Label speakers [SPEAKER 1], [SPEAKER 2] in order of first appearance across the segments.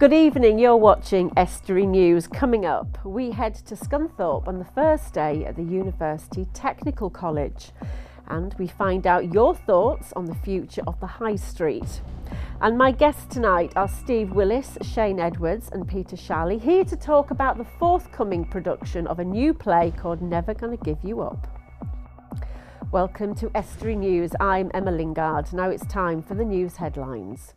[SPEAKER 1] Good evening, you're watching Estuary News. Coming up, we head to Scunthorpe on the first day at the University Technical College and we find out your thoughts on the future of the High Street. And my guests tonight are Steve Willis, Shane Edwards and Peter Shalley, here to talk about the forthcoming production of a new play called Never Gonna Give You Up. Welcome to Estuary News. I'm Emma Lingard. Now it's time for the news headlines.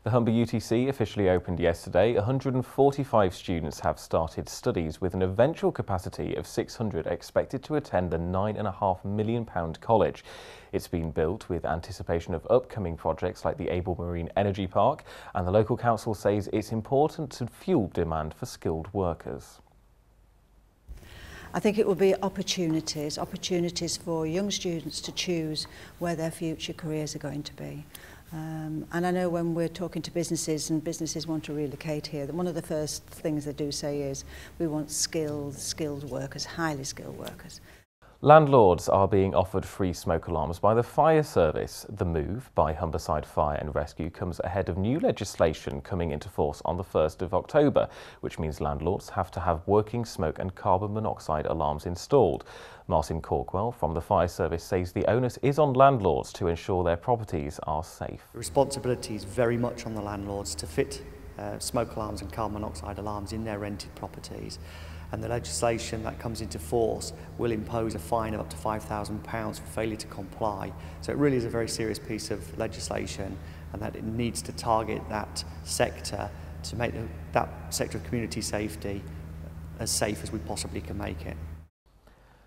[SPEAKER 2] The Humbert UTC officially opened yesterday. 145 students have started studies with an eventual capacity of 600 expected to attend the £9.5 million college. It's been built with anticipation of upcoming projects like the Able Marine Energy Park, and the local council says it's important to fuel demand for skilled workers.
[SPEAKER 3] I think it will be opportunities for young students to choose where their future careers are going to be. And I know when we're talking to businesses and businesses want to relocate here, that one of the first things they do say is we want skilled workers, highly skilled workers.
[SPEAKER 2] Landlords are being offered free smoke alarms by the fire service. The move by Humberside Fire and Rescue comes ahead of new legislation coming into force on the 1st of October, which means landlords have to have working smoke and carbon monoxide alarms installed. Martin Corkwell from the fire service says the onus is on landlords to ensure their properties are safe.
[SPEAKER 4] The responsibility is very much on the landlords to fit smoke alarms and carbon monoxide alarms in their rented properties. And the legislation that comes into force will impose a fine of up to £5,000 for failure to comply. So it really is a very serious piece of legislation, and that it needs to target that sector to make that sector of community safety as safe as we possibly can make it.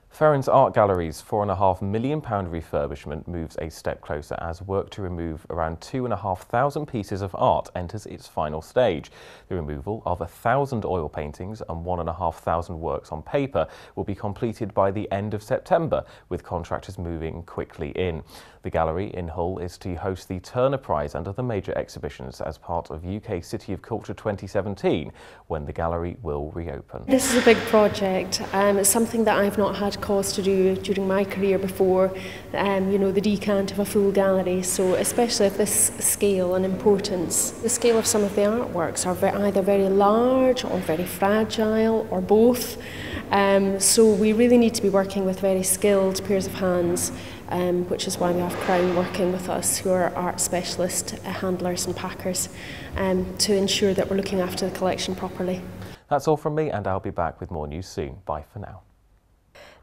[SPEAKER 2] Ferrens Art Gallery's £4.5 million refurbishment moves a step closer as work to remove around 2,500 pieces of art enters its final stage. The removal of 1,000 oil paintings and 1,500 works on paper will be completed by the end of September, with contractors moving quickly in. The gallery in Hull is to host the Turner Prize and other major exhibitions as part of UK City of Culture 2017, when the gallery will reopen.
[SPEAKER 5] This is a big project. It's something that I've not had cause to do during my career before, you know, the decant of a full gallery, so especially of this scale and importance. The scale of some of the artworks are either very large or very fragile or both, so we really need to be working with very skilled pairs of hands, which is why we have Crown working with us, who are art specialist handlers and packers, to ensure that we're looking after the collection properly.
[SPEAKER 2] That's all from me, and I'll be back with more news soon. Bye for now.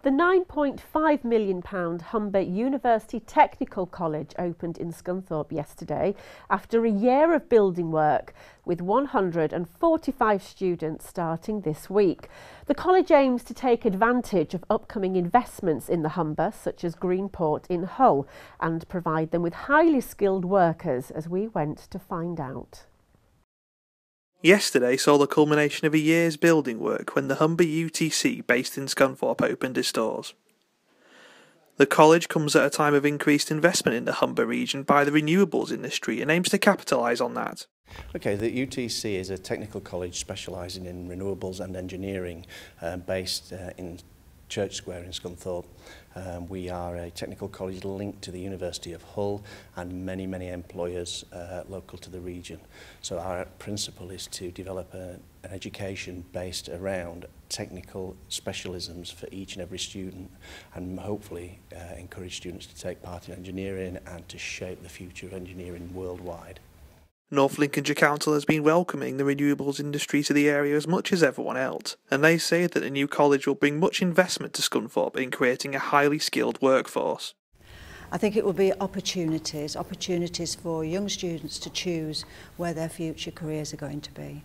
[SPEAKER 1] The £9.5 million Humbert University Technical College opened in Scunthorpe yesterday after a year of building work, with 145 students starting this week. The college aims to take advantage of upcoming investments in the Humber, such as Greenport in Hull, and provide them with highly skilled workers, as we went to find out.
[SPEAKER 6] Yesterday saw the culmination of a year's building work when the Humbert UTC, based in Scunthorpe, opened its doors. The college comes at a time of increased investment in the Humber region by the renewables industry and aims to capitalise on that.
[SPEAKER 7] Okay, the UTC is a technical college specialising in renewables and engineering, based in Church Square in Scunthorpe. We are a technical college linked to the University of Hull and many employers local to the region. So our principle is to develop an education based around technical specialisms for each and every student, and hopefully encourage students to take part in engineering and to shape the future of engineering worldwide.
[SPEAKER 6] North Lincolnshire Council has been welcoming the renewables industry to the area as much as everyone else, and they say that the new college will bring much investment to Scunthorpe in creating a highly skilled workforce.
[SPEAKER 3] I think it will be opportunities for young students to choose where their future careers are going to be.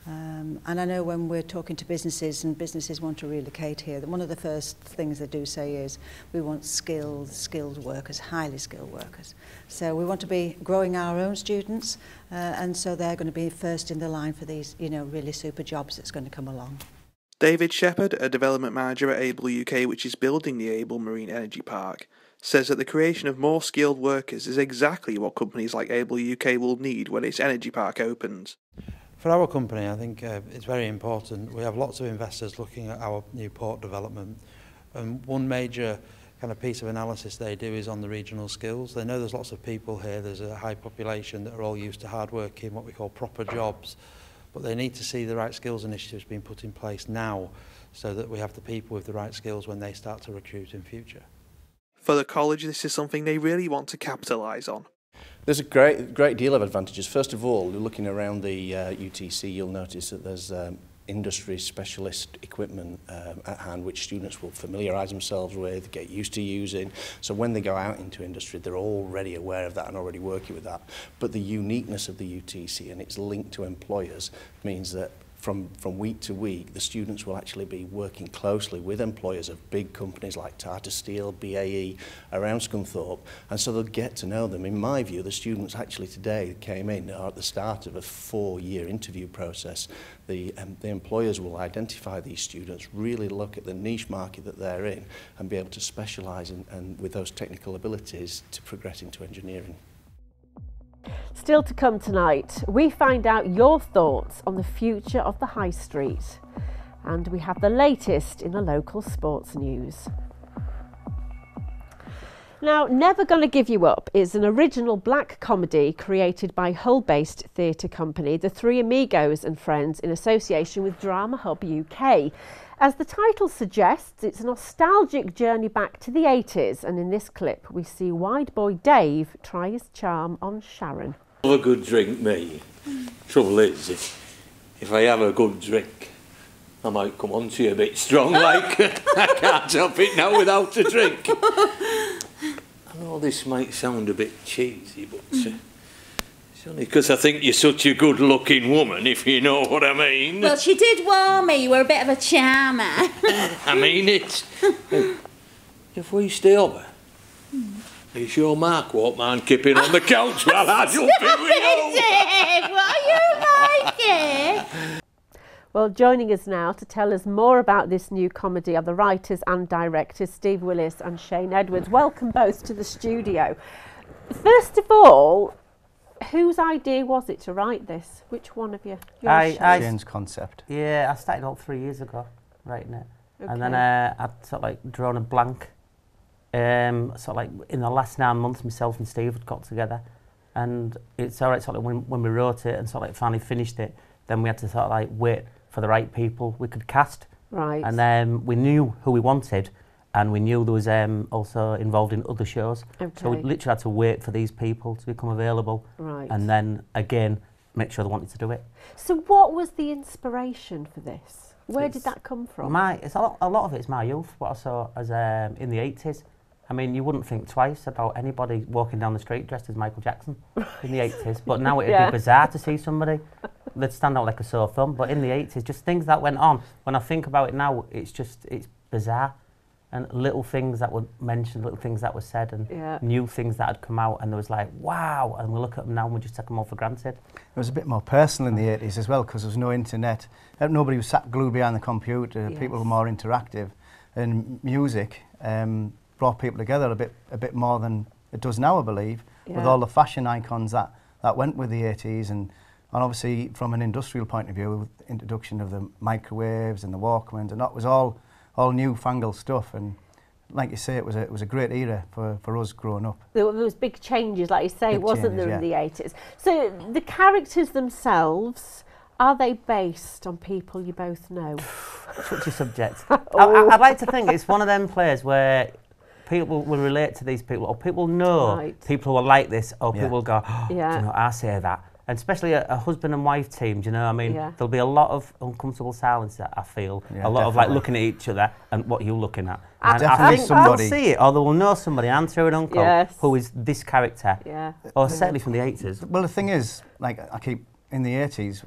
[SPEAKER 3] And I know when we're talking to businesses and businesses want to relocate here, that one of the first things they do say is we want skilled workers, highly skilled workers. So we want to be growing our own students, and so they're going to be first in the line for these, you know, really super jobs that's going to come along.
[SPEAKER 6] David Shepherd, a development manager at Able UK, which is building the Able Marine Energy Park, says that the creation of more skilled workers is exactly what companies like Able UK will need when its energy park opens.
[SPEAKER 8] For our company, I think it's very important. We have lots of investors looking at our new port development, and one major kind of piece of analysis they do is on the regional skills. They know there's lots of people here, there's a high population that are all used to hard working, what we call proper jobs, but they need to see the right skills initiatives being put in place now so that we have the people with the right skills when they start to recruit in future.
[SPEAKER 6] For the college, this is something they really want to capitalise on.
[SPEAKER 7] There's a great deal of advantages. First of all, looking around the UTC, you'll notice that there's industry specialist equipment at hand which students will familiarise themselves with, get used to using. So when they go out into industry, they're already aware of that and already working with that. But the uniqueness of the UTC and its link to employers means that from week to week, the students will actually be working closely with employers of big companies like Tata Steel, BAE, around Scunthorpe, and so they'll get to know them. In my view, the students actually today came in are at the start of a 4-year interview process. The employers will identify these students, really look at the niche market that they're in, and be able to specialise in with those technical abilities to progress into engineering.
[SPEAKER 1] Still to come tonight, we find out your thoughts on the future of the High Street, and we have the latest in the local sports news. Now, Never Gonna Give You Up is an original black comedy created by Hull-based theatre company The Three Amigos and Friends in association with Drama Hub UK. As the title suggests, it's a nostalgic journey back to the 80s, and in this clip we see wide boy Dave try his charm on Sharon.
[SPEAKER 9] I love a good drink, me. Trouble is, if I have a good drink, I might come on to you a bit strong, like. I can't help it now without a drink. I know this might sound a bit cheesy, but it's only because I think you're such a good-looking woman, if you know what I mean.
[SPEAKER 10] Well, she did warn me you were a bit of a charmer.
[SPEAKER 9] I mean it. If we stay over, are you sure Mark won't mind kipping on the couch while I jump in with you?
[SPEAKER 10] What are you like it?
[SPEAKER 1] Well, joining us now to tell us more about this new comedy are the writers and directors Steve Willis and Shane Edwards. Welcome both to the studio. First of all, whose idea was it to write this? Which one of you?
[SPEAKER 11] Shane's concept. Yeah, I started all 3 years ago writing it. Okay. And then I'd sort of like drawn a blank. Sort of like in the last 9 months, myself and Steve had got together. And it's all right, sort of when we wrote it and sort of like finally finished it, then we had to sort of like wait for the right people we could cast. Right. And then we knew who we wanted, and we knew there was also involved in other shows. Okay. So we literally had to wait for these people to become available. Right. And then again, make sure they wanted to do it.
[SPEAKER 1] So what was the inspiration for this? Where did that come from?
[SPEAKER 11] It's a lot of it's my youth, what I saw as in the 80s. I mean, you wouldn't think twice about anybody walking down the street dressed as Michael Jackson in the 80s, but now it'd be bizarre to see somebody. They'd stand out like a sore thumb, but in the 80s, just things that went on. When I think about it now, it's bizarre. And little things that were mentioned, little things that were said, and new things that had come out, and there was like, wow, and we look at them now and we just take them all for granted. It was a bit more personal in the 80s as well, because there was no internet. Nobody was sat glued behind the computer. Yes. People were more interactive. And music brought people together a bit more than it does now, I believe, with all the fashion icons that went with the 80s, and obviously from an industrial point of view, with the introduction of the microwaves and the Walkmans, and that was all newfangled stuff. And like you say, it was a great era for us growing up. There was big changes, like you say, wasn't there, in the 80s? So the characters themselves, are they based on people you both know? Such a subject. I'd like to think it's one of them players where people will relate to these people, or people know people who are like this, or people will go, oh, do you know, I say that. And especially a husband and wife team, do you know, I mean, there'll be a lot of uncomfortable silence that I feel, a lot of like looking at each other and what you're looking at. And I think I'll see it, or they will know somebody, auntie or an uncle, who is this character, or certainly from the 80s. Well, the thing is, like I keep, in the 80s,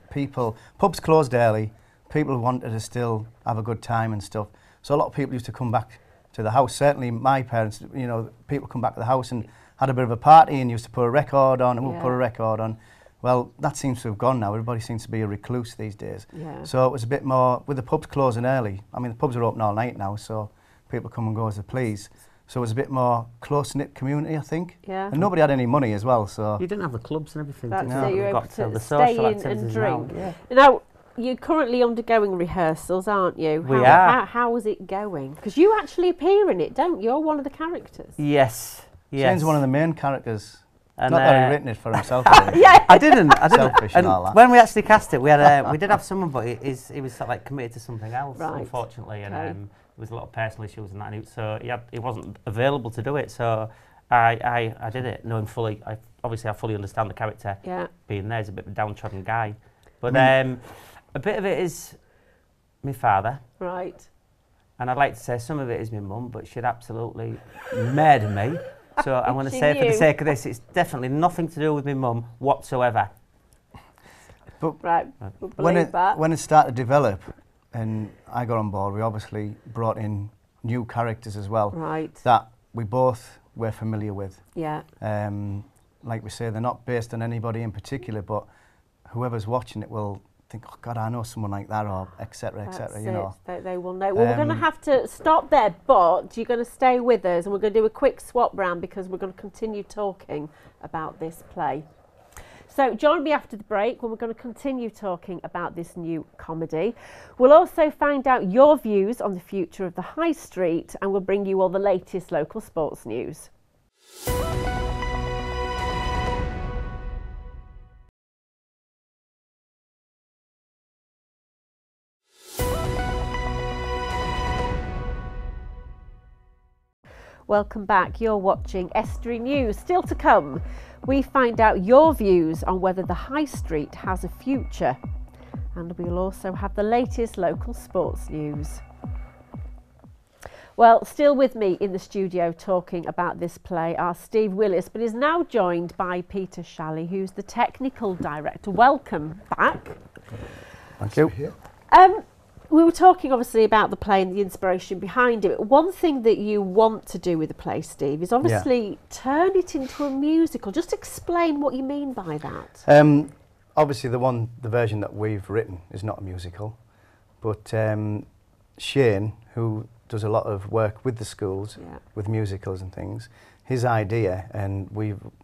[SPEAKER 11] pubs closed early, people wanted to still have a good time and stuff. So a lot of people used to come back to the house. Certainly my parents, you know, people come back to the house and had a bit of a party and used to put a record on, and we'll put a record on. Well, that seems to have gone now. Everybody seems to be a recluse these days. Yeah. So it was a bit more, with the pubs closing early. I mean, the pubs are open all night now, so people come and go as they please. So it was a bit more close-knit community, I think. Yeah. And nobody had any money as well, so... You didn't have the clubs and everything. That's it, you were able to stay in and drink. Now,
[SPEAKER 1] you're currently undergoing rehearsals, aren't you?
[SPEAKER 11] We are.
[SPEAKER 1] How is it going? Because you actually appear in it, don't you? You're one of the characters.
[SPEAKER 11] Yes.
[SPEAKER 12] Shane's one of the main characters.
[SPEAKER 11] And,
[SPEAKER 12] not that he written it for himself.
[SPEAKER 1] Yeah,
[SPEAKER 11] I didn't.
[SPEAKER 12] Selfish and all that.
[SPEAKER 11] When we actually cast it, we had we did have someone, but he was sort of like committed to something else,
[SPEAKER 1] right.
[SPEAKER 11] Unfortunately, and there was a lot of personal issues and that, so he wasn't available to do it. So I did it, knowing fully. Obviously, I fully understand the character. Yeah. Being there, he's a bit of a downtrodden guy, but a bit of it is my father.
[SPEAKER 1] Right.
[SPEAKER 11] And I'd like to say some of it is my mum, but she'd absolutely murder me. So I'm going to say, for the sake of this, it's definitely nothing to do with my mum whatsoever.
[SPEAKER 12] But
[SPEAKER 1] right.
[SPEAKER 12] when it started to develop and I got on board, we obviously brought in new characters as well.
[SPEAKER 1] Right.
[SPEAKER 12] That we both were familiar with.
[SPEAKER 1] Yeah.
[SPEAKER 12] Like we say, they're not based on anybody in particular, but whoever's watching it will think, oh God, I know someone like that, or etc. etc. You know.
[SPEAKER 1] They will know. Well, we're going to have to stop there, but you're going to stay with us, and we're going to do a quick swap round because we're going to continue talking about this play. So join me after the break when we're going to continue talking about this new comedy. We'll also find out your views on the future of the High Street, and we'll bring you all the latest local sports news. Welcome back. You're watching Estuary News. Still to come, we find out your views on whether the High Street has a future. And we'll also have the latest local sports news. Well, still with me in the studio talking about this play are Steve Willis, but is now joined by Peter Shalley, who's the technical director. Welcome back.
[SPEAKER 12] Thank you.
[SPEAKER 1] We were talking obviously about the play and the inspiration behind it. One thing that you want to do with the play, Steve, is obviously turn it into a musical. Just explain what you mean by that.
[SPEAKER 12] Obviously the version that we've written is not a musical, but Shane, who does a lot of work with the schools, with musicals and things, his idea, and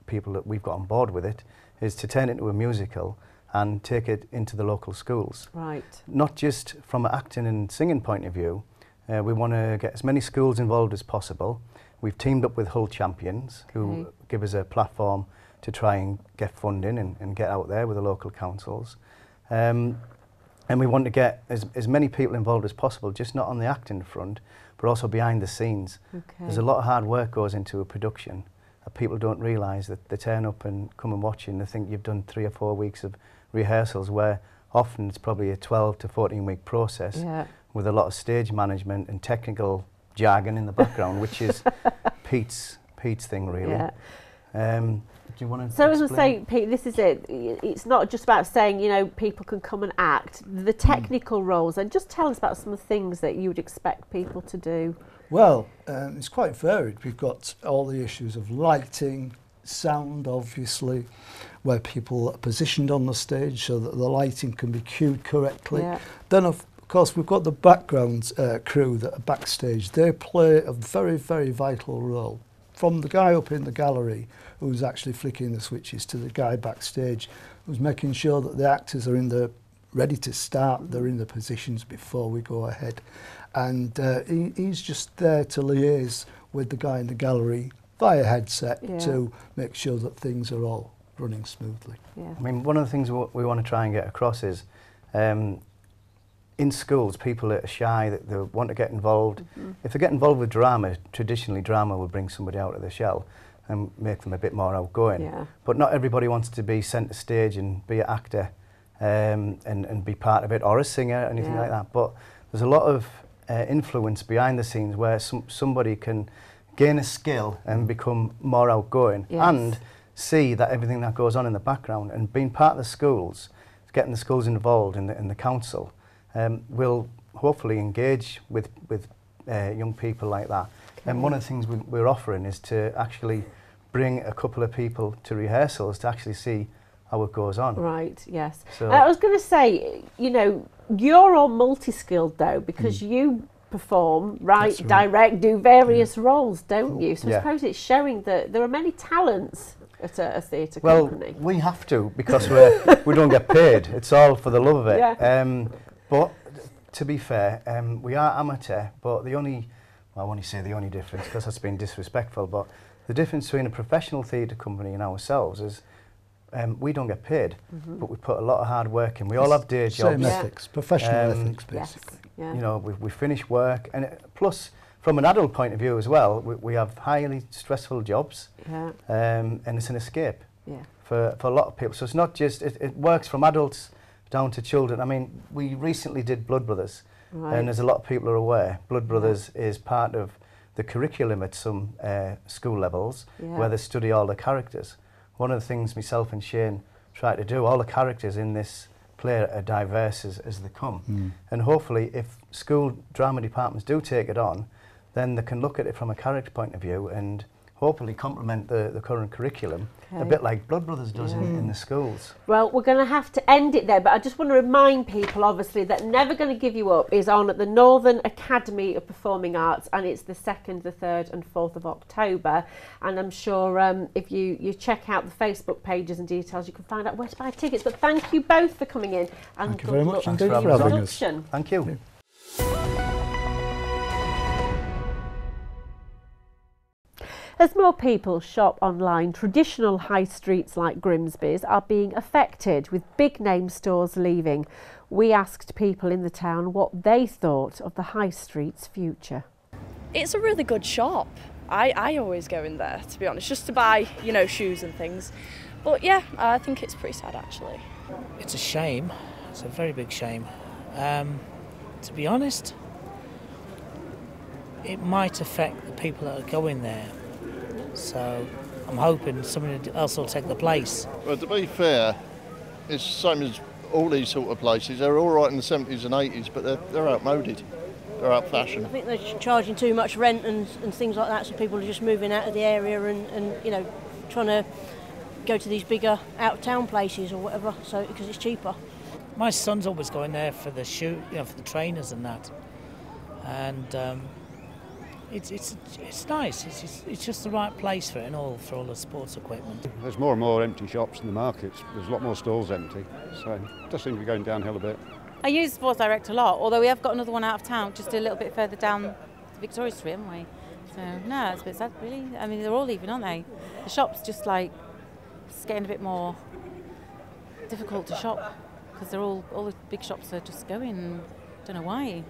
[SPEAKER 12] people that we've got on board with it, is to turn it into a musical and take it into the local schools.
[SPEAKER 1] Right.
[SPEAKER 12] Not just from an acting and singing point of view. We want to get as many schools involved as possible. We've teamed up with Hull Champions, who give us a platform to try and get funding and get out there with the local councils. And we want to get as many people involved as possible, just not on the acting front, but also behind the scenes. There's a lot of hard work goes into a production that people don't realise, that they turn up and come and watch and they think you've done 3 or 4 weeks of rehearsals, where often it's probably a 12 to 14 week process with a lot of stage management and technical jargon in the background, which is Pete's thing really. Do you want to
[SPEAKER 1] as I say, Pete, this is it. It's not just about saying, you know, people can come and act. The technical roles, and just tell us about some of the things that you would expect people to do.
[SPEAKER 13] Well, it's quite varied. We've got all the issues of lighting, sound, obviously, where people are positioned on the stage so that the lighting can be cued correctly. Then, of course, we've got the background crew that are backstage. They play a very, very vital role. From the guy up in the gallery who's actually flicking the switches to the guy backstage who's making sure that the actors are ready to start, they're in the positions before we go ahead. And he's just there to liaise with the guy in the gallery via headset to make sure that things are all running smoothly.
[SPEAKER 12] I mean, one of the things we want to try and get across is in schools, people are shy, that they want to get involved. If they get involved with drama, traditionally drama will bring somebody out of their shell and make them a bit more outgoing. But not everybody wants to be centre stage and be an actor and be part of it, or a singer, anything like that. But there's a lot of influence behind the scenes where somebody can gain a skill and become more outgoing and see that everything that goes on in the background, and being part of the schools, getting the schools involved in the council, will hopefully engage with young people like that. And one of the things we're offering is to actually bring a couple of people to rehearsals to actually see how it goes on.
[SPEAKER 1] Right, yes.
[SPEAKER 12] So
[SPEAKER 1] I was going to say, you know, you're all multi-skilled though, because you perform, direct, do various roles, don't you? So I suppose it's showing that there are many talents at a theatre
[SPEAKER 12] well,
[SPEAKER 1] company?
[SPEAKER 12] Well, we have to, because we don't get paid. It's all for the love of it.
[SPEAKER 1] Yeah.
[SPEAKER 12] But to be fair, we are amateur, but the only, well, I want to say the only difference, because that's been disrespectful, but the difference between a professional theatre company and ourselves is we don't get paid, but we put a lot of hard work in. We all have day jobs.
[SPEAKER 13] Same ethics, professional ethics, basically.
[SPEAKER 1] Yes. Yeah.
[SPEAKER 12] You know, we finish work, and plus, from an adult point of view as well, we have highly stressful jobs, and it's an escape for a lot of people. So it's not just, it works from adults down to children. I mean, we recently did Blood Brothers, and as a lot of people are aware, Blood Brothers is part of the curriculum at some school levels where they study all the characters. One of the things myself and Shane try to do, all the characters in this play are diverse as they come. And hopefully, if school drama departments do take it on, then they can look at it from a character point of view and hopefully complement the current curriculum, a bit like Blood Brothers does in the schools.
[SPEAKER 1] Well, we're going to have to end it there, but I just want to remind people, obviously, that Never Going to Give You Up is on at the Northern Academy of Performing Arts, and it's the 2nd, the 3rd and 4th of October. And I'm sure if you check out the Facebook pages and details, you can find out where to buy tickets. But thank you both for coming in. And
[SPEAKER 13] thank you very much
[SPEAKER 12] indeed
[SPEAKER 13] for having us.
[SPEAKER 12] Thank you.
[SPEAKER 1] As more people shop online, traditional high streets like Grimsby's are being affected, with big name stores leaving. We asked people in the town what they thought of the high street's future.
[SPEAKER 14] It's a really good shop. I always go in there, to be honest, just to buy, you know, shoes and things. But yeah, I think it's pretty sad actually.
[SPEAKER 15] It's a shame. It's a very big shame. To be honest, it might affect the people that are going there. So I'm hoping somebody else will take the place.
[SPEAKER 16] Well, to be fair, it's the same as all these sort of places. They're all right in the 70s and 80s, but they're outmoded. They're out fashion.
[SPEAKER 17] I think they're charging too much rent and things like that, so people are just moving out of the area and you know, trying to go to these bigger out-of-town places or whatever, so because it's cheaper.
[SPEAKER 15] My son's always going there for the shoe, you know, for the trainers and that, and it's nice. It's just the right place for it and all for all the sports equipment.
[SPEAKER 18] There's more and more empty shops in the markets. There's a lot more stalls empty, so it does seem to be going downhill a bit.
[SPEAKER 19] I use Sports Direct a lot, although we have got another one out of town, just a little bit further down Victoria Street, haven't we? So no, it's a bit sad, really. I mean, they're all leaving, aren't they? The shop's just like it's getting a bit more difficult to shop because they're all the big shops are just going. Don't know why.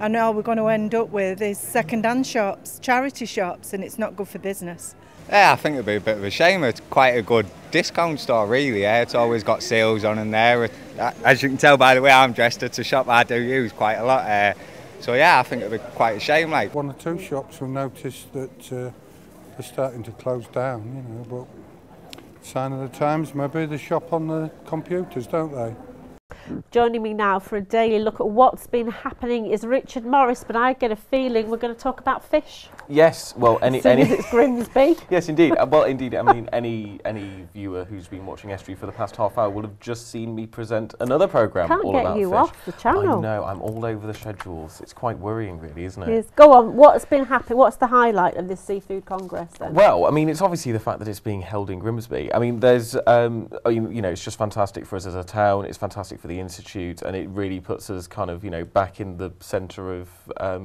[SPEAKER 20] I know we're going to end up with is second-hand shops, charity shops, and it's not good for business.
[SPEAKER 21] Yeah, I think it'd be a bit of a shame. It's quite a good discount store, really. Yeah, it's always got sales on in there. As you can tell by the way I'm dressed, it's a shop I do use quite a lot. So yeah, I think it'd be quite a shame. Like
[SPEAKER 22] one or two shops have noticed that they're starting to close down, you know. But sign of the times, maybe they shop on the computers, don't they?
[SPEAKER 1] Joining me now for a daily look at what's been happening is Richard Morris, but I get a feeling we're going to talk about fish.
[SPEAKER 2] Yes, well,
[SPEAKER 1] as soon as it's Grimsby.
[SPEAKER 2] Yes, indeed. Well, indeed. I mean, any viewer who's been watching Estuary for the past half hour will have just seen me present another programme all about fish.
[SPEAKER 1] Can't get you off the channel.
[SPEAKER 2] I know. I'm all over the schedules. It's quite worrying, really, isn't it?
[SPEAKER 1] Yes. Go on. What's been happening? What's the highlight of this seafood congress then?
[SPEAKER 2] Well, I mean, it's obviously the fact that it's being held in Grimsby. I mean, there's, you know, it's just fantastic for us as a town. It's fantastic for the institute, and it really puts us kind of, you know, back in the centre of,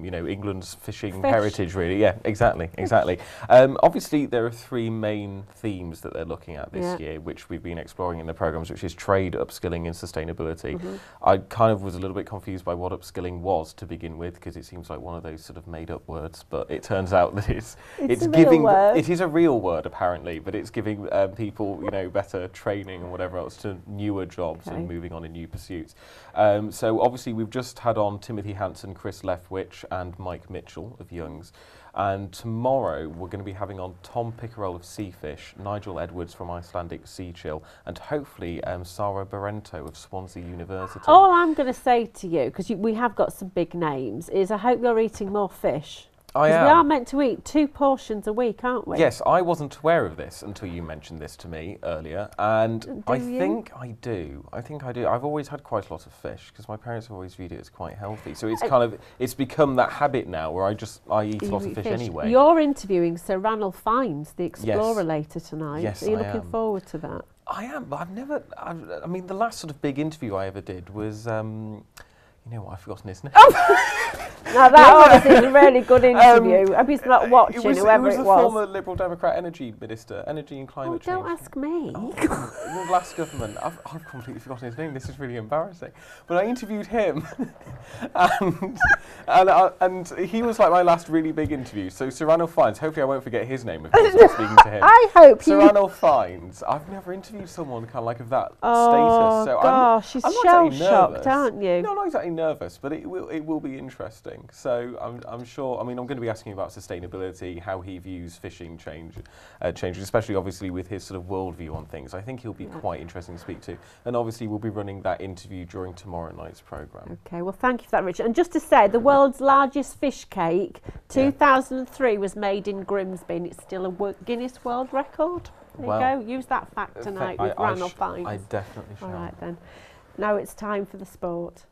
[SPEAKER 2] you know, England's fishing heritage, really. Yeah, exactly. Obviously, there are three main themes that they're looking at this year, which we've been exploring in the programmes, which is trade, upskilling and sustainability. I kind of was a little bit confused by what upskilling was to begin with, because it seems like one of those sort of made-up words, but it turns out that it's giving... It is a real word, apparently, but it's giving people, you know, better training and whatever else to newer jobs and moving on in new pursuits. So obviously, we've just had on Timothy Hanson, Chris Leftwich and Mike Mitchell of Young's. And tomorrow we're going to be having on Tom Pickerell of Seafish, Nigel Edwards from Icelandic Sea Chill, and hopefully Sarah Barento of Swansea University.
[SPEAKER 1] All I'm going to say to you, because we have got some big names, is I hope you're eating more fish.
[SPEAKER 2] I am.
[SPEAKER 1] We are meant to eat 2 portions a week, aren't we?
[SPEAKER 2] Yes, I wasn't aware of this until you mentioned this to me earlier, and I think I do. I've always had quite a lot of fish because my parents have always viewed it as quite healthy. So it's it's become that habit now where I eat a lot of fish anyway.
[SPEAKER 1] You're interviewing Sir Ranulph Fiennes, the explorer, later tonight.
[SPEAKER 2] Yes,
[SPEAKER 1] Are you looking forward to that?
[SPEAKER 2] I am, but I mean, the last sort of big interview I ever did was, you know what, I've forgotten his name.
[SPEAKER 1] Now that obviously is a really good interview. I was not watching whoever it was.
[SPEAKER 2] The former Liberal Democrat Energy Minister, Energy and Climate Change.
[SPEAKER 1] Don't ask me.
[SPEAKER 2] The last government. I've completely forgotten his name. This is really embarrassing. But I interviewed him, and he was like my last really big interview. So Sir Ranulph Fiennes. Hopefully, I won't forget his name if I'm speaking to him.
[SPEAKER 1] I hope
[SPEAKER 2] Sir Ranulph Fiennes. I've never interviewed someone kind of like of that status. So
[SPEAKER 1] gosh, she's shell-shocked, aren't you?
[SPEAKER 2] No, not exactly nervous, but it will be interesting. So I'm sure. I mean, I'm going to be asking about sustainability, how he views fishing changes, especially obviously with his sort of worldview on things. I think he'll be quite interesting to speak to. And obviously, we'll be running that interview during tomorrow night's programme.
[SPEAKER 1] Okay, well, thank you for that, Richard. And just to say, the world's largest fish cake, 2003, was made in Grimsby, and it's still a Guinness World Record. There you go. Use that fact tonight with Ranulph Fiennes.
[SPEAKER 2] I definitely shall.
[SPEAKER 1] All right then. Now it's time for the sport.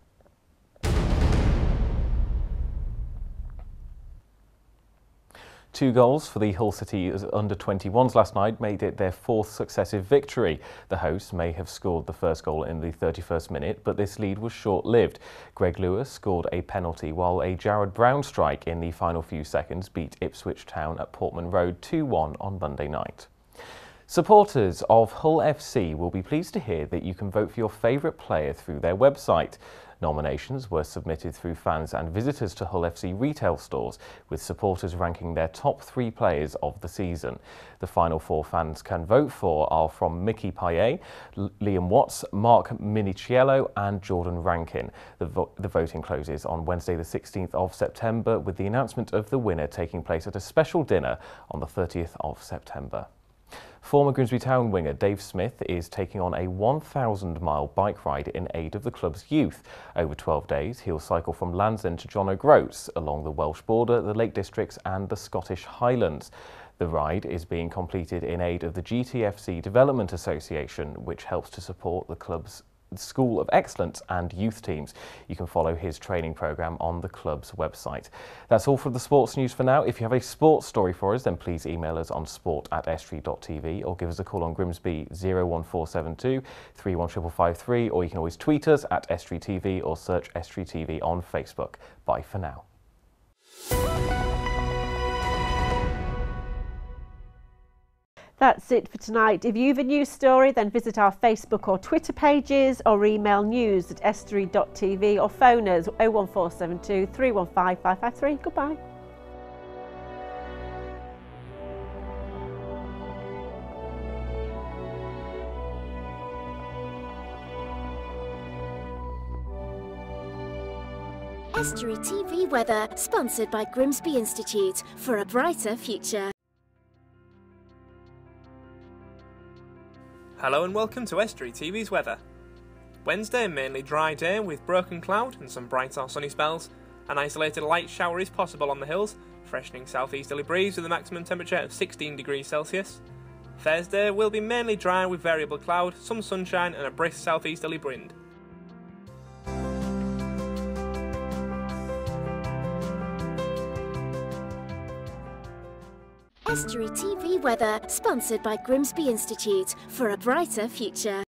[SPEAKER 2] 2 goals for the Hull City under-21s last night made it their 4th successive victory. The hosts may have scored the first goal in the 31st minute, but this lead was short-lived. Greg Lewis scored a penalty, while a Jarrod Brown strike in the final few seconds beat Ipswich Town at Portman Road 2-1 on Monday night. Supporters of Hull FC will be pleased to hear that you can vote for your favourite player through their website. Nominations were submitted through fans and visitors to Hull FC retail stores, with supporters ranking their top 3 players of the season. The final 4 fans can vote for are from Mickey Payet, Liam Watts, Mark Minichiello and Jordan Rankin. The voting closes on Wednesday the 16th of September, with the announcement of the winner taking place at a special dinner on the 30th of September. Former Grimsby Town winger Dave Smith is taking on a 1,000-mile bike ride in aid of the club's youth. Over 12 days, he'll cycle from Land's End to John O'Groats, along the Welsh border, the Lake Districts and the Scottish Highlands. The ride is being completed in aid of the GTFC Development Association, which helps to support the club's School of Excellence and youth teams. You can follow his training programme on the club's website. That's all for the sports news for now. If you have a sports story for us, then please email us on sport@estuary.tv or give us a call on Grimsby 01472 31553, or you can always tweet us at Estuary TV or search Estuary TV on Facebook. Bye for now.
[SPEAKER 1] That's it for tonight. If you have a news story, then visit our Facebook or Twitter pages, or email news@estuary.tv, or phone us 01472 315 553. Goodbye.
[SPEAKER 4] Estuary TV weather, sponsored by Grimsby Institute for a brighter future.
[SPEAKER 5] Hello and welcome to Estuary TV's weather. Wednesday, a mainly dry day with broken cloud and some bright or sunny spells. An isolated light shower is possible on the hills, freshening southeasterly breeze with a maximum temperature of 16 degrees Celsius. Thursday will be mainly dry with variable cloud, some sunshine and a brisk southeasterly wind.
[SPEAKER 4] Estuary TV weather, sponsored by Grimsby Institute for a brighter future.